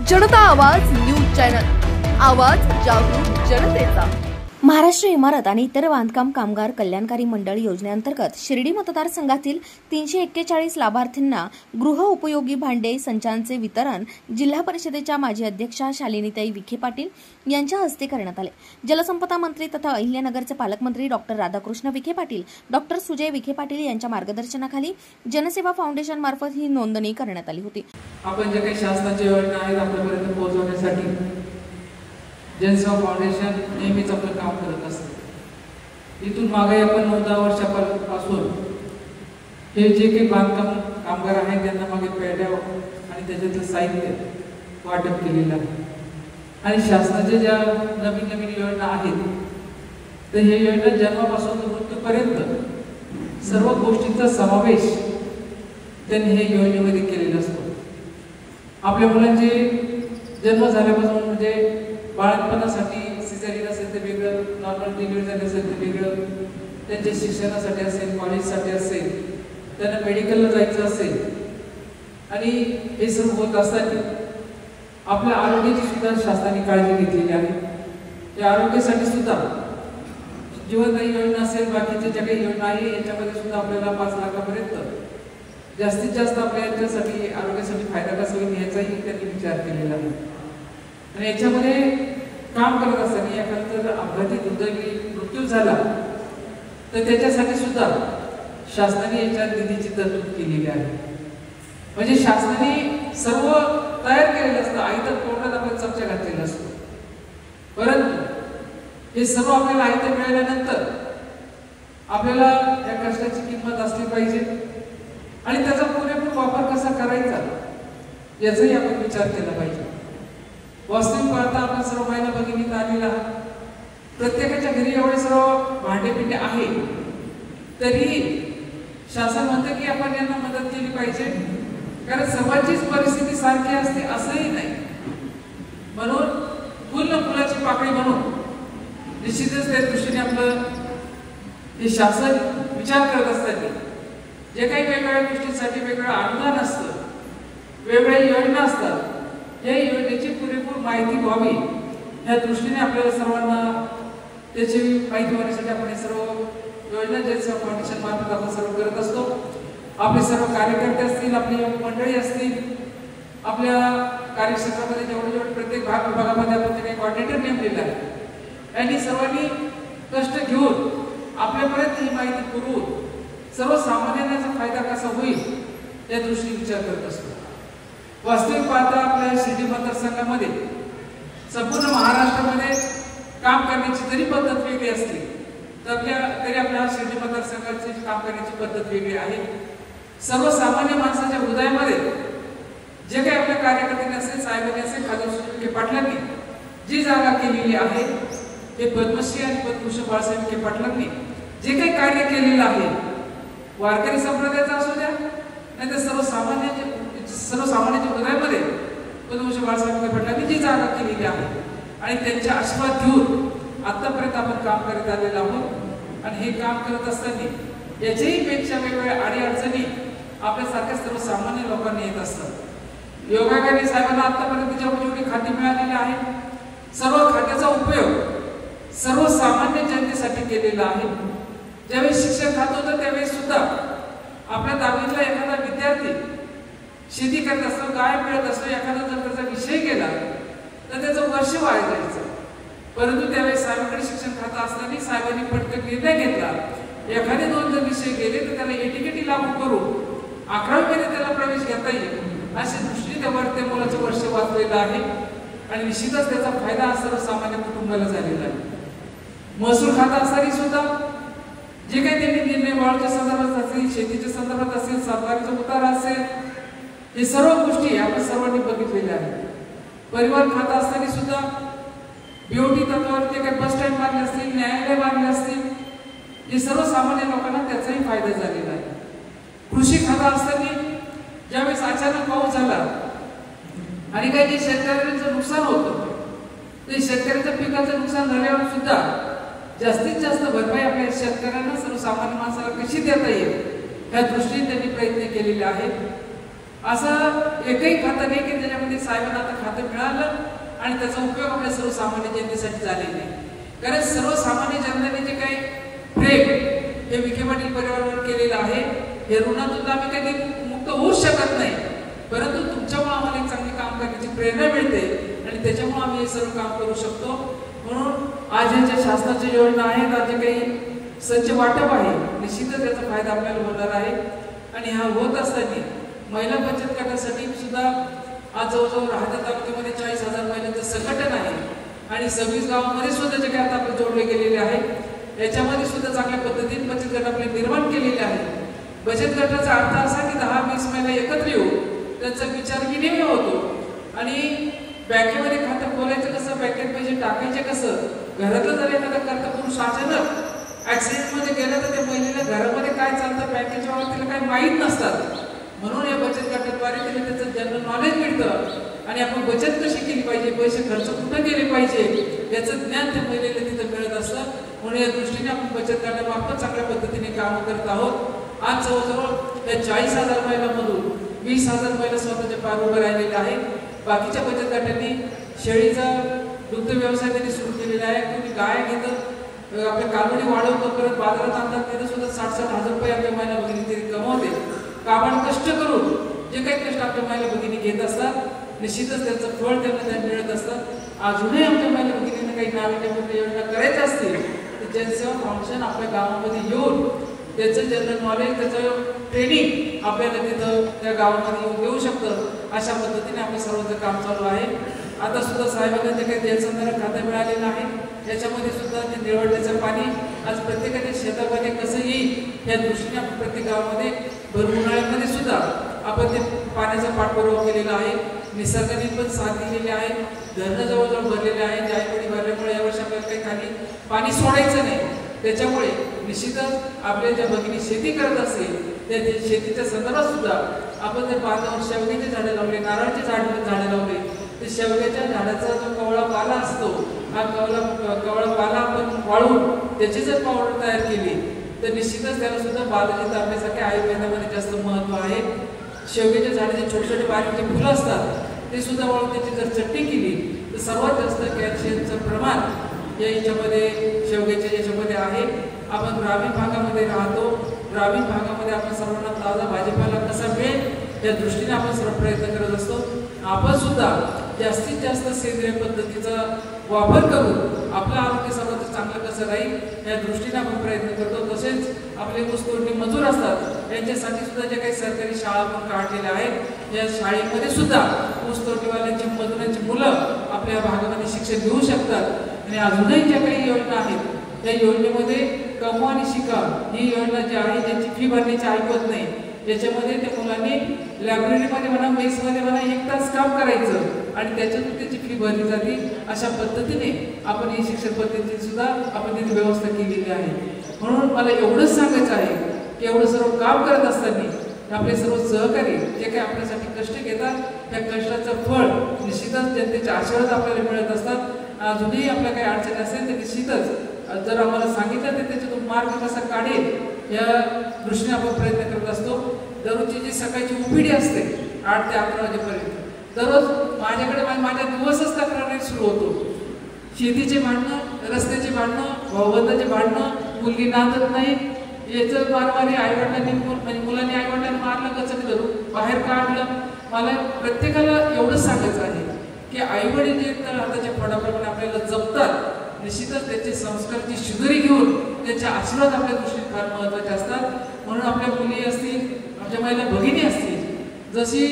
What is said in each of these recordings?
जनता आवाज news channel, आवाज जागरूक जनतेचा। महाराष्ट्र इमारत आणि इतर बांधकाम कामगार कल्याणकारी मंडळ योजनेअंतर्गत शिर्डी मतदारसंघातील 341 लाभार्थींना गृह उपयोगी भांडे संचांचे वितरण जिल्हा परिषदेच्या माजी अध्यक्षा शालिनीताई विखे पाटील यांच्या हस्ते करण्यात आले। जलसंपदा मंत्री तथा अहिल्यानगरचे पालकमंत्री डॉक्टर राधाकृष्ण विखे पाटील, डॉक्टर सुजय विखे पाटील यांच्या मार्गदर्शनाखाली जनसेवा फाउंडेशन मार्फत ही नोंदणी करण्यात आली होती। आपण जे काही शासनाच्या योजना आहेत आपल्यापर्यंत पोहोचवण्यासाठी जनसेवा फाउंडेशन नेहमीच आपलं काम करत असते। इथून मागे आपण 9-10 वर्षापासून हे जे काही बांधकाम कामगार आहेत त्यांना मागे पेड्या आणि त्याच्यातलं साहित्य वाटप केलेलं आहे आणि शासनाच्या ज्या नवीन नवीन योजना आहेत तर हे योजना जन्मापासून मृत्यूपर्यंत सर्व गोष्टींचा समावेश त्यांनी हे योजनेमध्ये केलेला असतो। आपल्या मुलांचे जन्म झाल्यापासून म्हणजे बाळपणासाठी सिझेरियन असेल तर वेगळं, नॉर्मल डिलिव्हरी झाली असेल तर वेगळं, त्यांच्या शिक्षणासाठी असेल, कॉलेजसाठी असेल, त्यांना मेडिकलला जायचं असेल आणि हे सर्व होत असताना आपल्या आरोग्याची सुद्धा शासनाने काळजी घेतलेली आहे। त्या आरोग्यासाठी सुद्धा जीवनदायी योजना असेल, बाकीच्या ज्या काही योजना आहे याच्यामध्ये सुद्धा आपल्याला 5 लाखापर्यंत जास्तीत जास्त आपल्या याच्यासाठी आरोग्यासाठी फायदा कसा होईल याचाही त्यांनी विचार केलेला आहे। आणि याच्यामध्ये काम करत असताना एखादा जर अपघाती दुर्दैवी मृत्यू झाला तर त्याच्यासाठी सुद्धा शासनाने याच्या निधीची तरतूद केलेली आहे। म्हणजे शासनाने सर्व तयार केलेलं असतं, आयतं तोंडात आपण चमचा घातलेला असतो, परंतु हे सर्व आपल्याला आयतं मिळाल्यानंतर आपल्याला या कष्टाची किंमत असली पाहिजे आणि त्याचा पुरेपूर वापर कसा करायचा याचाही आपण विचार केला पाहिजे। वास्तविक पाहता आपण सर्व महिला भगिनीत आलेला आहात, प्रत्येकाच्या घरी एवढे सर्व भांडेपिंडे आहे तरी शासन म्हणते की आपण यांना मदत केली पाहिजे, कारण सर्वांचीच परिस्थिती सारखी असते असंही नाही। म्हणून फुल न फुलाची पाकळी म्हणून निश्चितच त्या दृष्टीने आपलं हे शासन विचार करत असताना जे काही वेगवेगळ्या गोष्टींसाठी वेगवेगळं अनुदान असतं, वेगवेगळ्या योजना असतात, या योजनेची पुरेपूर माहिती व्हावी या दृष्टीने आपल्याला सर्वांना त्याची माहिती होण्यासाठी आपण हे सर्व योजना जनसेवा फाउंडेशन मार्फत आपण सर्व करत असतो। आपले सर्व कार्यकर्ते असतील, आपली मंडळी असतील, आपल्या कार्यक्षेत्रामध्ये जेवढे प्रत्येक विभागामध्ये आपण जे काही कॉर्डिनेटर नेमलेला आहे यांनी सर्वांनी कष्ट घेऊन आपल्यापर्यंत ही माहिती पुरवून सर्वसामान्यांचा फायदा कसा होईल या दृष्टीने विचार करत असतो। वास्तविक पाहता आपल्या शिर्डी मतदारसंघामध्ये संपूर्ण महाराष्ट्रामध्ये काम करण्याची जरी पद्धत वेगळी असली तरी आपल्या शिर्डी मतदारसंघाची काम करण्याची पद्धत वेगळी आहे। सर्वसामान्य माणसाच्या हृदयामध्ये जे काही आपल्या कार्यकर्त्यांनी असेल, साहेबांनी असेल, खासदार विखे पाटलांनी जी जागा केलेली आहे ते पद्मश्री आणि पद्मभूषण बाळासाहेब विखे पाटलांनी जे काही कार्य केलेलं आहे, वारकरी संप्रदायाचा असू द्या नाही तर सर्वसामान्यांच्या हृदयामध्ये पद्मभूषण बाळासाहेब विखे पाटलांनी जी जागा केलेली आहे आणि त्यांचे आशीर्वाद घेऊन आतापर्यंत आपण काम करत आलेलो आहोत। आणि हे काम करत असताना याच्याही पेक्षा वेगवेगळ्या अडीअडचणी आपल्यासारख्या सर्वसामान्य लोकांनी येत असतात। योगायोगाने साहेबांना आतापर्यंत जेवढी खाती मिळालेली आहे सर्व खात्याचा उपयोग सर्वसामान्य जनतेसाठी केलेला आहे। ज्यावेळी शिक्षण खातं होतं त्यावेळेस सुद्धा आपल्या दहावीतला एखादा विद्यार्थी शेती करत असतो, गाय मिळत असतो, एखादा जर त्याचा विषय गेला तर त्याचं वर्ष वाया जायचं, परंतु त्यावेळेस साहेबांकडे शिक्षण खातं असताना साहेबांनी पटकन निर्णय घेतला, एखादे 2 जर विषय गेले तर त्याला एटीकेटी लागू करून 11वीमध्ये त्याला प्रवेश घेता येईल अशा दृष्टीने त्या मुलाचं वर्ष वाचलेलं आहे आणि निश्चितच त्याचा फायदा सर्वसामान्य कुटुंबाला झालेला आहे। महसूल खातं असताना सुद्धा जे काही त्यांनी निर्णय वाढच्या संदर्भात असेल, शेतीच्या संदर्भात असेल, सातबारीचा उतारा असेल, हे सर्व गोष्टी आपण सर्वांनी बघितलेल्या आहेत। परिवहन खातं असताना सुद्धा बीओटी तत्वावर जे काही बस स्टँड बांधले असतील, न्यायालय बांधले असतील, हे सर्वसामान्य लोकांना त्याचाही फायदा झालेला आहे। कृषी खातं असताना ज्यावेळेस अचानक पाऊस झाला आणि काही जे शेतकऱ्यांचं नुकसान होतं ते शेतकऱ्यांच्या पिकाचं नुकसान झाल्यावर सुद्धा जास्तीत जास्त भरपाई आपल्या शेतकऱ्यांना सर्वसामान्य माणसाला कशी देता येईल या दृष्टीने त्यांनी प्रयत्न केलेले आहेत। असं एकही खातं नाही की त्याच्यामध्ये साहेबांना आता खातं मिळालं आणि त्याचा उपयोग आपल्या सर्वसामान्य जनतेसाठी झालेला नाही. कारण सर्वसामान्य जनतेने जे काही प्रेम हे विखे पाटील परिवारावर केलेलं आहे, हे ऋणातून आम्ही कधी मुक्त होऊ शकत नाही, परंतु तुमच्यामुळे आम्हाला एक चांगले काम करण्याची प्रेरणा मिळते आणि त्याच्यामुळे आम्ही हे सर्व काम करू शकतो. म्हणून आज हे ज्या शासनाच्या योजना आहेत, आज जे काही संच वाटप आहे, निश्चितच याचा फायदा आपल्याला होणार आहे. आणि हा होत असताना महिला बचत गटासाठी सुद्धा आज जवळजवळ राहत्या तालुक्यामध्ये 40,000 महिलांचं संघटन आहे आणि 26 गावांमध्ये सुद्धा जे काही आता आपण जोडले गेलेले आहे, याच्यामध्ये सुद्धा चांगल्या पद्धतीने बचत गट आपले निर्माण केलेले आहे. बचत गटाचा अर्थ असा की 10-20 महिला एकत्र येऊ, त्यांचा विचार विनिमय होतो आणि बँकेमध्ये खातं खोलायचं कसं, बँकेत पैसे टाकायचे कसं, घरातलं जर एखादा करता पुरुष अचानक ऍक्सिडेंटमध्ये गेलं तर त्या महिलेला घरामध्ये काय चालतं, बँकेच्या बाबतीला काही माहीत नसतात. म्हणून या बचत गटाद्वारे तिला त्याचं जनरल नॉलेज मिळतं आणि आपण बचत कशी केली पाहिजे, पैसे खर्च कुठं केले पाहिजे याचं ज्ञान त्या महिलेला तिथं मिळत असतं. म्हणून या दृष्टीने आपण बचत गटामार्फत चांगल्या पद्धतीने काम करत आहोत. आज जवळजवळ त्या 40,000 महिलांमधून 20,000 महिला स्वतःच्या पायावर उभे राहिलेल्या आहेत. बाकीच्या बचत गटांनी शेळीचा दुग्ध व्यवसाय त्यांनी सुरू केलेला आहे. तुम्ही गाय घेतं आपल्या कालवडी वाढवतो, परत बाजारात आणतात, तिथं सुद्धा 60-60 हजार रुपये आपल्या महिला भगिनी तरी कमवते. काबाड कष्ट करून जे काही कष्ट आपल्या महिला भगिनी घेत असतात, निश्चितच त्याचं फळ त्यांना मिळत असतं. अजूनही आमच्या महिला भगिनींना काही नाविन्यपूर्ण योजना करायच्या असतील तर जनसेवा फाउंडेशन आपल्या गावामध्ये येऊन त्याचं जनरल नॉलेज, त्याचं ट्रेनिंग आपल्याला तिथं त्या गावामध्ये येऊन देऊ शकतं. अशा पद्धतीने आपलं सर्वच काम चालू आहे. आता सुद्धा साहेबांना जे काही जलसंधारण खातं मिळालेलं आहे, त्याच्यामध्ये सुद्धा ते निवडण्याचं पाणी आज प्रत्येकाच्या शेतामध्ये कसं येईल या दृष्टीने आपण प्रत्येक गावामध्ये भर उन्हाळ्यामध्ये सुद्धा आपण ते पाण्याचा पाठपुरावा केलेला आहे. निसर्गाने पण साथ दिलेली आहे. धरणं जवळजवळ भरलेले आहे. जायकवाडी भरल्यामुळे यावर्षी आपल्याला काही खाली पाणी सोडायचं नाही. त्याच्यामुळे निश्चितच आपल्या ज्या भगिनी शेती करत असेल त्या शेतीच्या संदर्भात सुद्धा आपण जर बांधावर शेवग्याची झाडं लावले, नारळाची झाडं लावले, तर शेवग्याच्या झाडाचा जो कवळा पाला असतो, हा कवळा पाला आपण वाळून त्याची जर पावडर तयार केली तर निश्चितच त्याला सुद्धा बालाजी तारण्यासाठी आयुर्वेदामध्ये जास्त महत्त्व आहे. शेवग्याच्या झाडाचे छोटे छोटे बारीक जे फुलं असतात ते सुद्धा वाळून त्याची जर चटणी केली तर सर्वात जास्त कॅल्शियमचं प्रमाण या याच्यामध्ये शेवग्याच्या याच्यामध्ये आहे. आपण ग्रामीण भागामध्ये राहतो, ग्रामीण भागामध्ये आपण सर्वांना ताजा भाजीपाला कसा मिळेल या दृष्टीने आपण सर्व प्रयत्न करत असतो. आपण सुद्धा जास्तीत जास्त सेंद्रिय पद्धतीचा वापर करून आपलं आरोग्य सर्वांचं चांगलं कसं राहील या दृष्टीने आपण प्रयत्न करतो. तसेच आपले ऊसतोडणी मजूर असतात यांच्यासाठी सुद्धा ज्या काही सरकारी शाळा आपण काढलेल्या आहेत, या शाळेमध्ये सुद्धा ऊसतोडणीवाल्यांची मजुरांची मुलं आपल्या भागामध्ये शिक्षण घेऊ शकतात. आणि अजूनही ज्या काही योजना आहेत त्या योजनेमध्ये कमवा आणि शिका ही योजना जी आहे ज्याची फी भरण्याची ऐकत नाही, याच्यामध्ये त्या मुलांनी लायब्ररीमध्ये म्हणा, मेसमध्ये म्हणा 1 तास काम करायचं आणि त्याच्यातून त्याची फी भरली जाते. अशा पद्धतीने आपण ही शिक्षण पद्धतीची सुद्धा आपण तिथे व्यवस्था केलेली आहे. म्हणून मला एवढंच सांगायचं आहे की एवढं सर्व काम करत असताना आपले सर्व सहकारी जे काही आपल्यासाठी कष्ट घेतात त्या कष्टाचं फळ निश्चितच जनतेचे आशीर्वाद आपल्याला मिळत असतात. अजूनही आपल्या काही अडचणी असेल तर निश्चितच जर आम्हाला सांगितलं तर त्याच्यातून मार्ग कसा काढेल या दृष्टीने आपण प्रयत्न करत असतो. दररोजची जी सकाळची उपिडी असते 8 ते 11 वाजेपर्यंत, दररोज माझ्याकडे माझ्या दिवसच तक्रारी सुरू होतो. शेतीचे भांडणं, रस्त्याचे भांडणं, भाऊबंदाचे भांडणं, मुलगी नांदत नाही, याचं मारवारी आईवडिलांनी म्हणजे मुलांनी आईवडिलांनी मारलं, कसं धरून बाहेर काढलं. मला प्रत्येकाला एवढंच सांगायचं आहे की आईवडील जे हाताच्या फळाप्रमाणे आपल्याला जपतात, निश्चितच त्याचे संस्कारची शिदोरी घेऊन त्याचे आशीर्वाद आपल्या दृष्टीने फार महत्त्वाचे असतात. म्हणून आपल्या मुली असतील, आपल्या महिला भगिनी असतील, जशी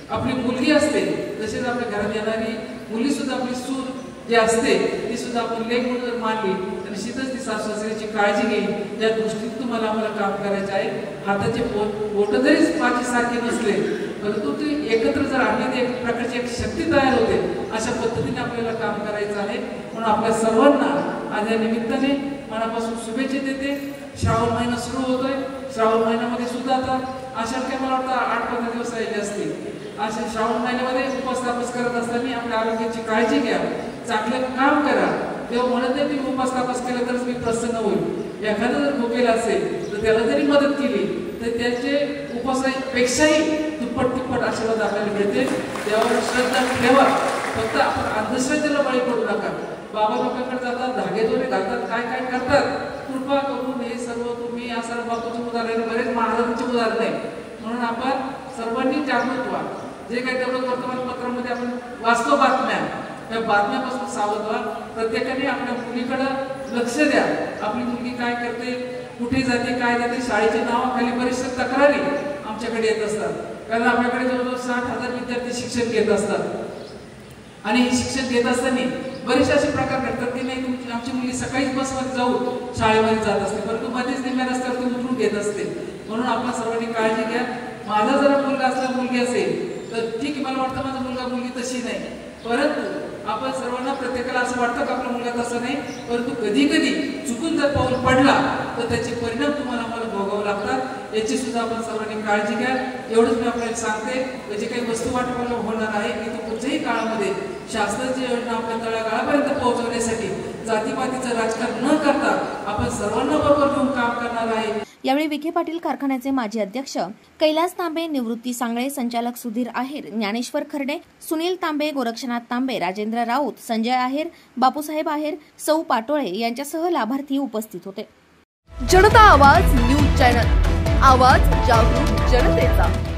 आपली मुलगी असते तसेच आपल्या घरात येणारी मुली सुद्धा आपली सून जी असते ती सुद्धा आपण लेक म्हणून जर मानली तर निश्चितच ती सासू-सासऱ्याची काळजी घेईल. या दृष्टीने तुम्हाला आम्हाला काम करायचे आहे. हाताचे बोट जरी माझी सारखे नसले परंतु ते एकत्र जर आणले तर एक प्रकारची एक शक्ती तयार होते. अशा पद्धतीने आपल्याला काम करायचं आहे. म्हणून आपल्या सर्वांना आज या निमित्ताने मनापासून शुभेच्छा देते. श्रावण महिना सुरू होतोय. श्रावण महिन्यामध्ये सुद्धा आता अशा काही मला वाटतं 8-15 दिवस राहिले असतील. अशा श्रावण महिन्यामध्ये उपास तापस करत असताना आपल्या आरोग्याची काळजी घ्या, चांगलं काम करा. तेव्हा म्हणत नाही मी उपास तापस केला तरच मी प्रसन्न होईल. एखादं जर भुकेला असेल तर त्याला जरी मदत केली तर त्याचे उपासापेक्षाही दुप्पट आशीर्वाद आपल्याला मिळतील. देवावर श्रद्धा ठेवा, फक्त आपण अंधश्रद्धेला बळी पडू नका. बाबा लोकांकडे जातात, धागेदोरे घालतात, काय काय करतात. कृपा करून हे सर्व तुम्ही या सर्व बाबतीचे उदाहरण, बरेच महाराजांचे उदाहरण आहे. म्हणून आपण सर्वांनी जागृत व्हा. जे काही तेवढं वर्तमानपत्रामध्ये आपण वाचतो बातम्या, त्या बातम्यापासून सावध व्हा. प्रत्येकाने आपल्या मुलीकडे लक्ष द्या. आपली मुलगी काय करते, कुठे जाते, काय जाते. शाळेच्या नावाखाली बरेचशा तक्रारी आमच्याकडे येत असतात. कारण आपल्याकडे जवळजवळ 60,000 विद्यार्थी शिक्षण घेत असतात. आणि हे शिक्षण घेत असताना बरेचसे असे प्रकार घडतात की नाही, तुमची आमची मुलगी सकाळीच बसमध्ये जाऊन शाळेमध्ये जात असते, परंतु मध्येच निम्म्या रस्त्यावरती उतरून घेत असते. म्हणून आपण सर्वांनी काळजी घ्या. माझा जर मुलगा असला, मुलगी असेल तर ठीक आहे, मला वाटतं माझा मुलगा मुलगी तशी नाही. परंतु आपण सर्वांना, प्रत्येकाला असं वाटतं की आपला मुलगा तसा नाही, परंतु कधी कधी चुकून जर पाऊल पडला तर त्याचे परिणाम तुम्हाला मला भोगावे लागतात. याची सुद्धा आपण सर्वांनी काळजी घ्या. एवढंच मी आपल्याला सांगते. जे काही वस्तू वाटपाला होणार आहे की तो कुठच्याही काळामध्ये शासनाची योजना आपल्या तळागाळापर्यंत पोहोचवण्यासाठी जातीपातीचं राजकारण न करता आपण सर्वांना बरोबर घेऊन काम करणार आहे. यावेळी विखे पाटील कारखान्याचे माजी अध्यक्ष कैलास तांबे, निवृत्ती सांगळे, संचालक सुधीर आहेर, ज्ञानेश्वर खर्डे, सुनील तांबे, गोरक्षनाथ तांबे, राजेंद्र राऊत, संजय आहेर, बापूसाहेब आहेर, सौ पाटोळे यांच्यासह लाभार्थी उपस्थित होते. जनता आवाज न्यूज चॅनल, आवाज जागरूक जनतेचा.